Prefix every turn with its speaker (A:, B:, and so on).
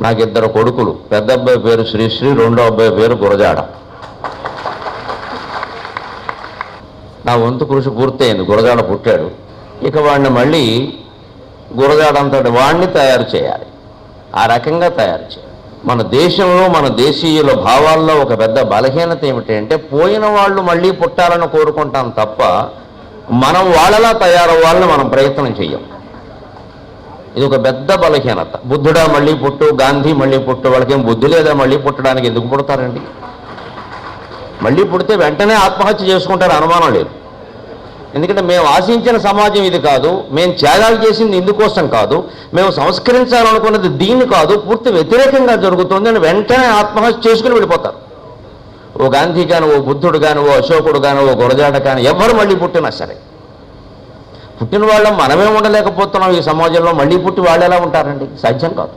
A: నాకు 2 కొడుకులు. పెద్ద అబ్బాయి పేరు శ్రీశ్రీ, రెండో అబ్బాయి పేరు గురజాడ. నా వంతు కృషి పూర్తయింది. గురజాడ పుట్టాడు. ఇక వాడిని మళ్ళీ గురజాడంతటి వాడిని తయారు చేయాలి. ఆ రకంగా తయారు చేయాలి. మన దేశంలో మన దేశీయుల భావాల్లో ఒక పెద్ద బలహీనత ఏమిటంటే పోయిన వాళ్ళు మళ్ళీ పుట్టాలని కోరుకుంటాం తప్ప మనం వాళ్ళలా తయారవ్వాలని మనం ప్రయత్నం చెయ్యం. ఇది ఒక పెద్ద బలహీనత. బుద్ధుడా మళ్ళీ పుట్టు, గాంధీ మళ్ళీ పుట్టు, వాళ్ళకేం బుద్ధి లేదా మళ్ళీ పుట్టడానికి? ఎందుకు పుడతారండి? మళ్ళీ పుడితే వెంటనే ఆత్మహత్య చేసుకుంటారు, అనుమానం లేదు. ఎందుకంటే మేము ఆశించిన సమాజం ఇది కాదు, మేము త్యాగాలు చేసింది ఇందుకోసం కాదు, మేము సంస్కరించాలనుకున్నది దీన్ని కాదు, పూర్తి వ్యతిరేకంగా జరుగుతుంది అని వెంటనే ఆత్మహత్య చేసుకుని వెళ్ళిపోతారు. ఓ గాంధీ కానీ, ఓ బుద్ధుడు కానీ, ఓ అశోకుడు కానీ, ఓ గురజాడ కానీ ఎవరు మళ్ళీ పుట్టినా సరే, పుట్టిన వాళ్ళం మనమే ఉండలేకపోతున్నాం ఈ సమాజంలో, మళ్ళీ పుట్టి వాళ్ళు ఎలా ఉంటారండి? సాధ్యం కాదు.